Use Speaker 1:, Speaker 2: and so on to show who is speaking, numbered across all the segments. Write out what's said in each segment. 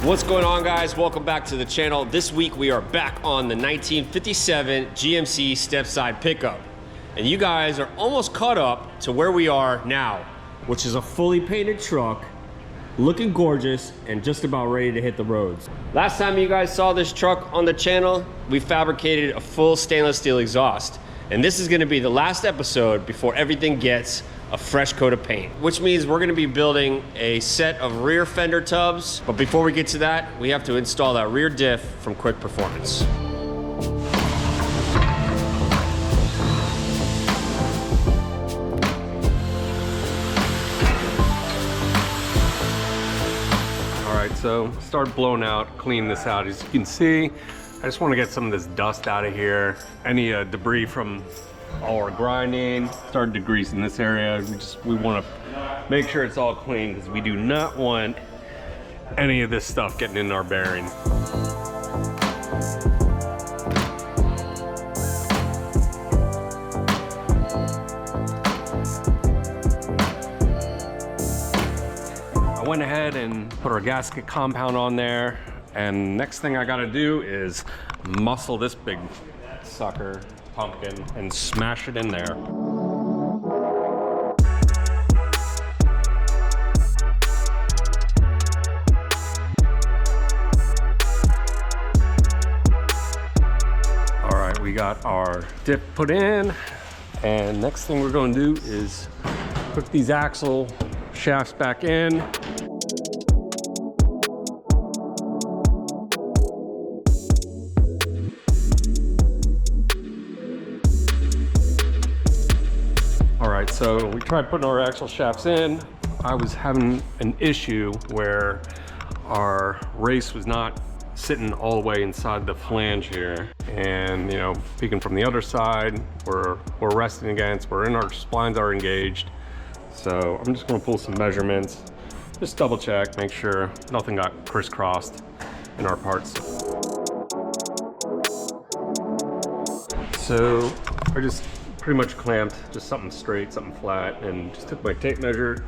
Speaker 1: What's going on, guys? Welcome back to the channel. This week we are back on the 1957 GMC Stepside pickup. And you guys are almost caught up to where we are now, which is a fully painted truck, looking gorgeous and just about ready to hit the roads. Last time you guys saw this truck on the channel, we fabricated a full stainless steel exhaust. And this is gonna be the last episode before everything gets a fresh coat of paint, which means we're gonna be building a set of rear fender tubs. But before we get to that, we have to install that rear diff from Quick Performance.
Speaker 2: All right, so start blowing out, clean this out. As you can see, I just want to get some of this dust out of here. Any debris from all our grinding, started to grease in this area. We want to make sure it's all clean because we do not want any of this stuff getting in our bearing. I went ahead and put our gasket compound on there, and next thing I got to do is muscle this big sucker pumpkin and smash it in there. All right, we got our dip put in, and next thing we're going to do is put these axle shafts back in. So we tried putting our axle shafts in. I was having an issue where our race was not sitting all the way inside the flange here. And you know, peeking from the other side, we're resting against, our splines are engaged. So I'm just gonna pull some measurements, just double check, make sure nothing got crisscrossed in our parts. So I just pretty much clamped just something straight, something flat, and just took my tape measure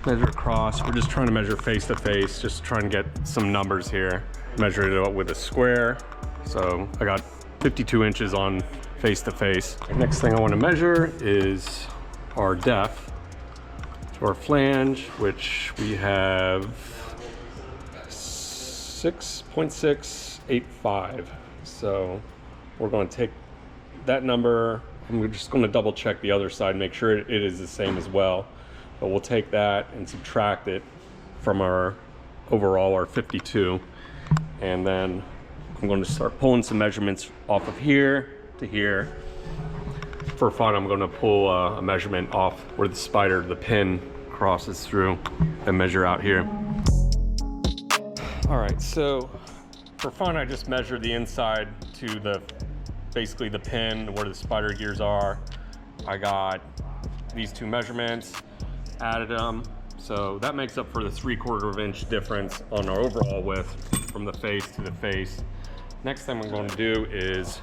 Speaker 2: across. We're just trying to measure face to face, just trying to get some numbers here. Measured it up with a square. So I got 52 inches on face to face. Next thing I want to measure is our depth to our flange, which we have 6.685. So we're going to take that number. I'm just going to double check the other side, make sure it is the same as well. But we'll take that and subtract it from our overall, our 52. And then I'm going to start pulling some measurements off of here to here. For fun, I'm going to pull a measurement off where the pin crosses through and measure out here. All right, so for fun, I just measured the inside to basically the pin where the spider gears are. I got these two measurements, added them. So that makes up for the 3/4 inch difference on our overall width from the face to the face. Next thing I'm going to do is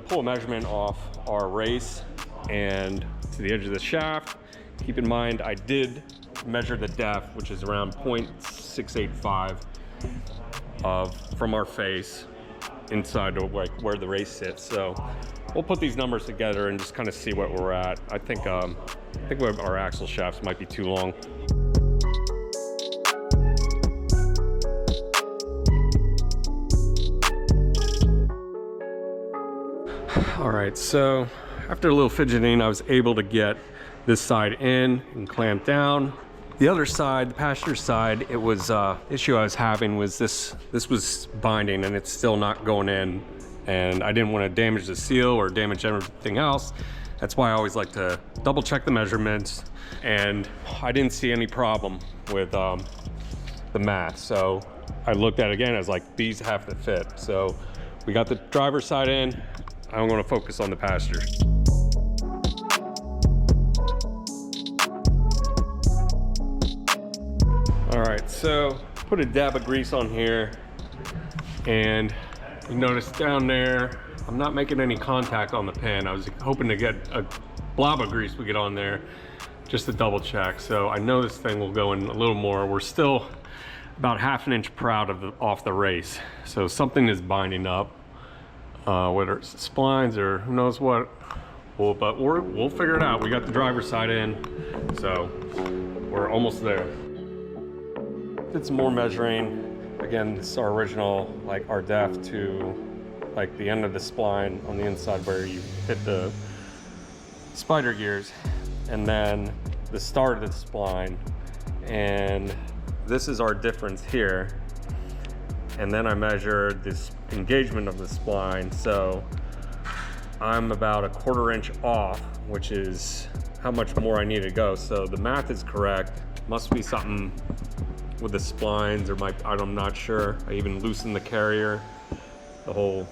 Speaker 2: pull a measurement off our race and to the edge of the shaft. Keep in mind, I did measure the depth, which is around 0.685 from our face inside of like where the race sits. So we'll put these numbers together and just kind of see what we're at. I think our axle shafts might be too long. All right, so after a little fidgeting, I was able to get this side in and clamp down. The other side, the passenger side, it was issue I was having was this was binding and it's still not going in, and I didn't want to damage the seal or damage everything else. That's why I always like to double check the measurements, and I didn't see any problem with the mat. So I looked at it again, I was like, these have to fit. So we got the driver's side in. I'm going to focus on the passenger. All right, so put a dab of grease on here, and you notice down there, I'm not making any contact on the pin. I was hoping to get a blob of grease we get on there just to double check. So I know this thing will go in a little more. We're still about ½ an inch per out off the race. So something is binding up, whether it's splines or who knows what. Well, but we'll figure it out. We got the driver's side in, so we're almost there. Did some more measuring. Again, this is our original, like our depth to like the end of the spline on the inside where you hit the spider gears, and then the start of the spline. And this is our difference here. And then I measured this engagement of the spline. So I'm about a ¼ inch off, which is how much more I need to go. So the math is correct. Must be something with the splines, or I'm not sure. I even loosened the carrier, the whole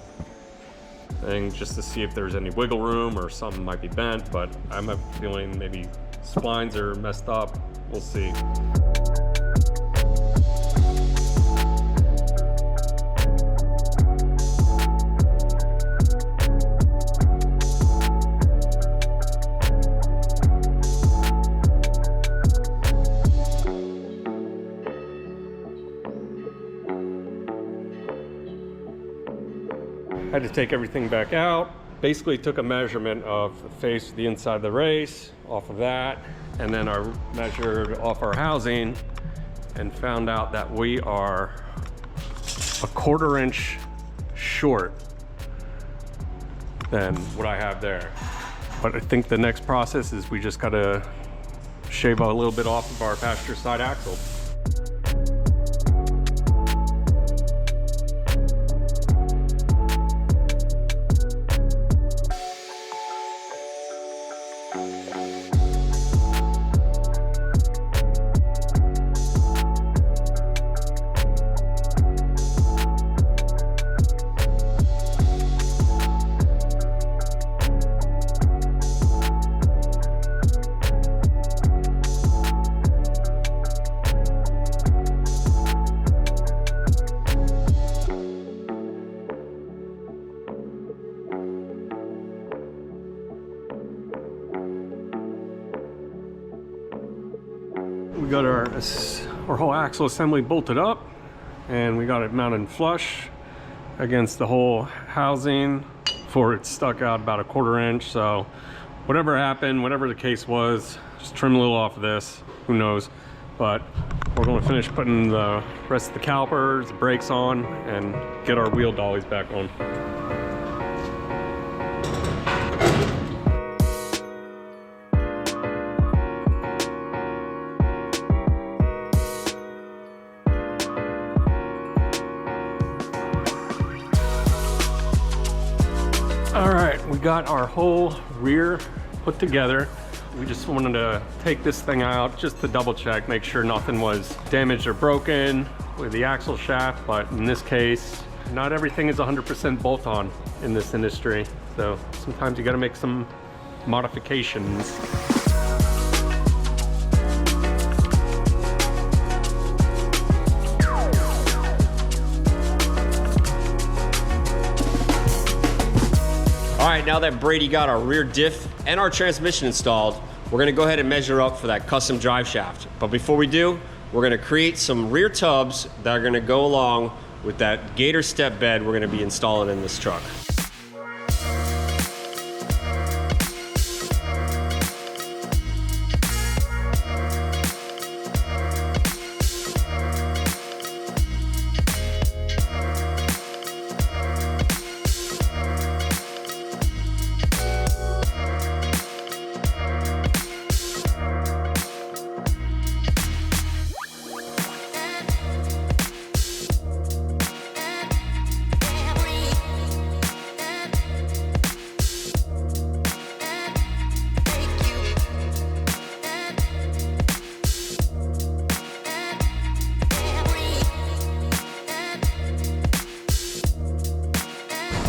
Speaker 2: thing, just to see if there's any wiggle room or something might be bent, but I'm feeling maybe splines are messed up. We'll see. Had to take everything back out. Basically took a measurement of the face of the inside of the race off of that, and then I measured off our housing and found out that we are a ¼ inch short than what I have there. But I think the next process is we just gotta shave a little bit off of our passenger side axle. We got our whole axle assembly bolted up, and we got it mounted flush against the whole housing before it stuck out about a ¼ inch. So whatever happened, whatever the case was, just trim a little off of this, who knows. But we're going to finish putting the rest of the calipers, the brakes on, and get our wheel dollies back on. All right, we got our whole rear put together. We just wanted to take this thing out just to double check, make sure nothing was damaged or broken with the axle shaft. But in this case, not everything is 100% bolt-on in this industry. So sometimes you gotta make some modifications.
Speaker 1: All right, now that Brady got our rear diff and our transmission installed, we're gonna go ahead and measure up for that custom drive shaft. But before we do, we're gonna create some rear tubs that are gonna go along with that Gator step bed we're gonna be installing in this truck.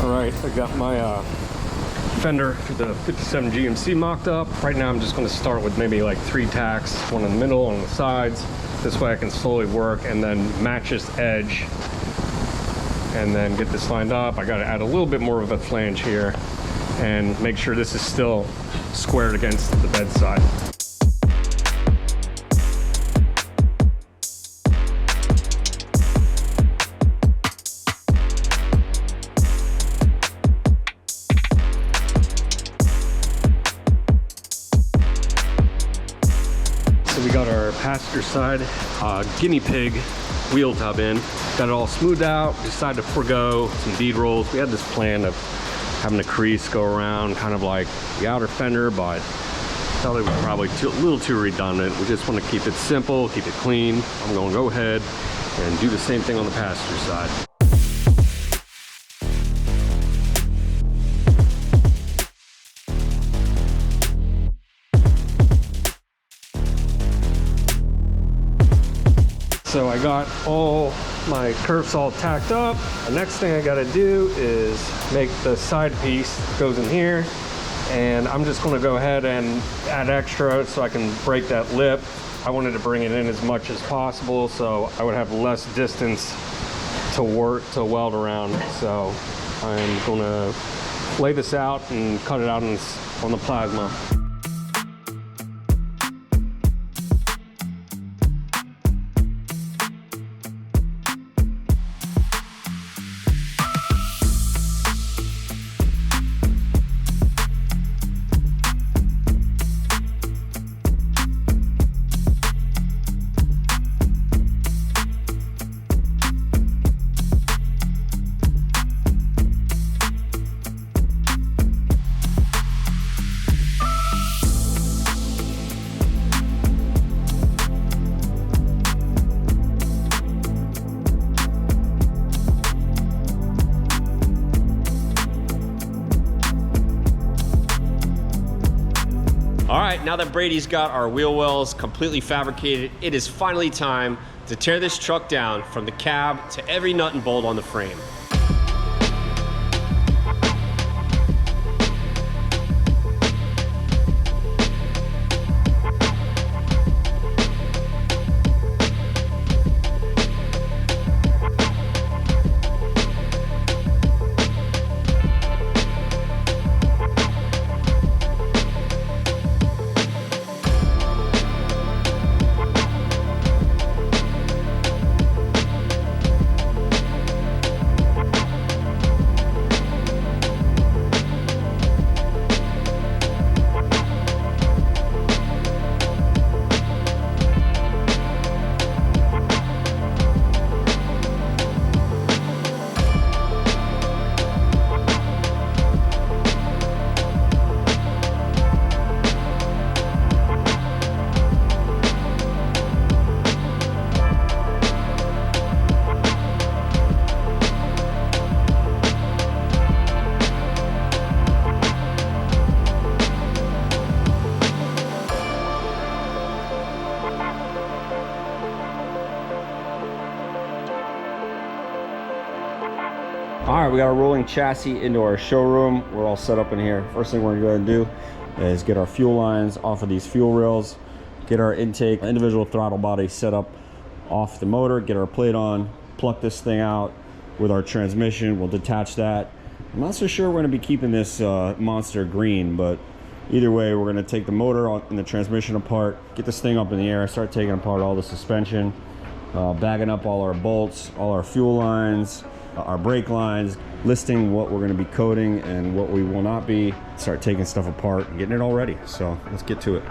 Speaker 2: All right, I got my fender for the 57 GMC mocked up. Right now I'm just going to start with maybe like 3 tacks, one in the middle, one on the sides. This way I can slowly work and then match this edge and then get this lined up. I got to add a little bit more of a flange here and make sure this is still squared against the bed side. passenger side guinea pig wheel tub in. Got it all smoothed out. Decided to forego some bead rolls. We had this plan of having a crease go around kind of like the outer fender, but thought it was probably a little too redundant. We just want to keep it simple, keep it clean. I'm going to go ahead and do the same thing on the passenger side. So I got all my curves all tacked up. The next thing I got to do is make the side piece that goes in here, and I'm just going to go ahead and add extra so I can break that lip. I wanted to bring it in as much as possible so I would have less distance to weld around. So I'm going to lay this out and cut it out on the plasma.
Speaker 1: All right, now that Brady's got our wheel wells completely fabricated, it is finally time to tear this truck down from the cab to every nut and bolt on the frame. All right, we got a rolling chassis into our showroom. We're all set up in here. First thing we're gonna go ahead and do is get our fuel lines off of these fuel rails, get our intake, individual throttle body set up off the motor, get our plate on, pluck this thing out with our transmission. We'll detach that. I'm not so sure we're gonna be keeping this monster green, but either way, we're gonna take the motor and the transmission apart, get this thing up in the air, start taking apart all the suspension, bagging up all our bolts, all our fuel lines, our brake lines, listing what we're going to be coating and what we will not be, start taking stuff apart and getting it all ready. So let's get to it.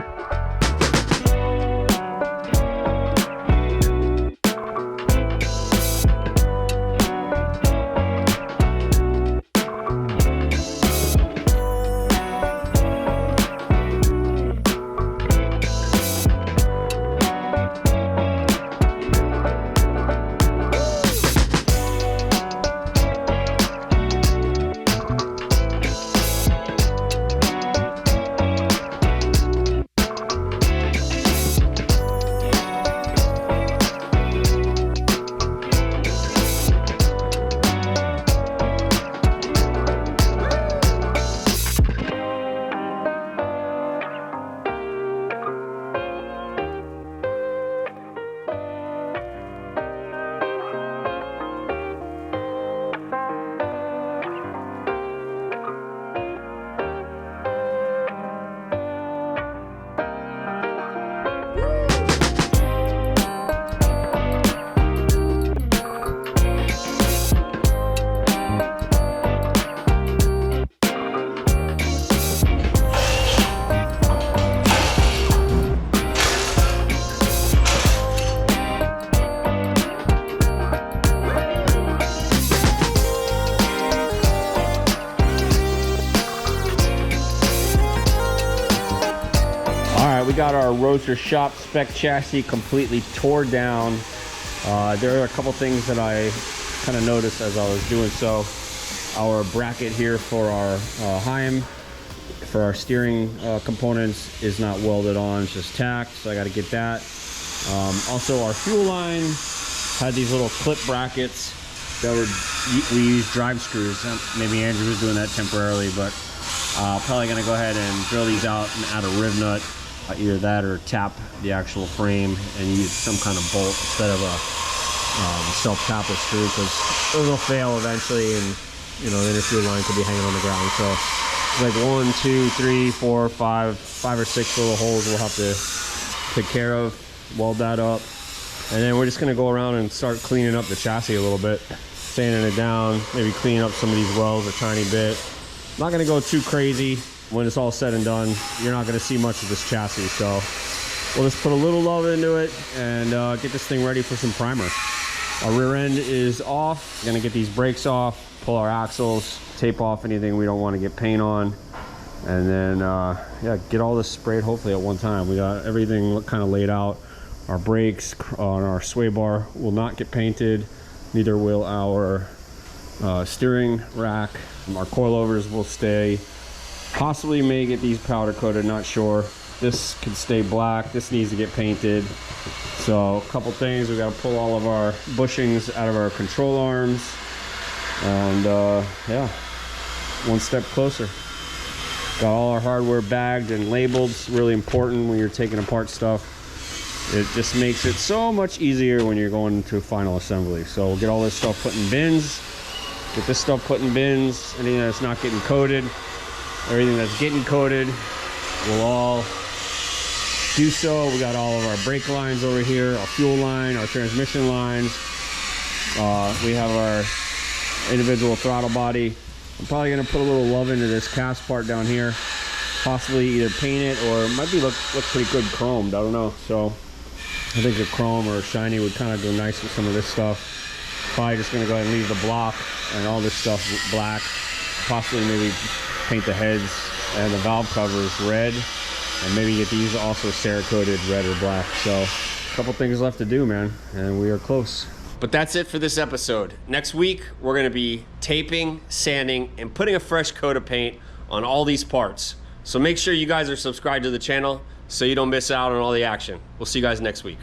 Speaker 1: got our Roadster Shop spec chassis completely tore down. There are a couple things that I kind of noticed as I was doing so. Our bracket here for our Heim, for our steering components, is not welded on, it's just tacked, so I got to get that. Also, our fuel line had these little clip brackets that we use drive screws. Maybe Andrew was doing that temporarily, but probably gonna go ahead and drill these out and add a riv nut, either that or tap the actual frame and use some kind of bolt instead of a self-tapping screw, because those will fail eventually, and you know, the inner fuel line could be hanging on the ground. So it's like 1, 2, 3, 4, 5 or 6 little holes we'll have to take care of, weld that up, and then we're just gonna go around and start cleaning up the chassis a little bit, sanding it down, maybe cleaning up some of these welds a tiny bit. Not gonna go too crazy. When it's all said and done, you're not gonna see much of this chassis, so we'll just put a little love into it and get this thing ready for some primer. Our rear end is off. Gonna get these brakes off, pull our axles, tape off anything we don't want to get paint on, and then yeah, get all this sprayed hopefully at one time. We got everything kind of laid out. Our brakes on our sway bar will not get painted, neither will our steering rack. Our coilovers will stay. Possibly may get these powder coated, not sure. This can stay black. This needs to get painted. So a couple things, we got to pull all of our bushings out of our control arms, and yeah, one step closer. Got all our hardware bagged and labeled. It's really important when you're taking apart stuff. It just makes it so much easier when you're going to final assembly. So we'll get all this stuff put in bins, get this stuff put in bins. Anything that's not getting coated, everything that's getting coated, we'll all do so. We got all of our brake lines over here, our fuel line, our transmission lines. We have our individual throttle body. I'm probably gonna put a little love into this cast part down here. Possibly either paint it, or it might be look pretty good chromed, I don't know. So I think a chrome or a shiny would kind of go nice with some of this stuff. Probably just gonna go ahead and leave the block and all this stuff black. Possibly maybe paint the heads and the valve covers red, and maybe get these also Cerakoted red or black. So a couple things left to do, man, and we are close. But that's it for this episode. Next week, we're gonna be taping, sanding, and putting a fresh coat of paint on all these parts. So make sure you guys are subscribed to the channel so you don't miss out on all the action. We'll see you guys next week.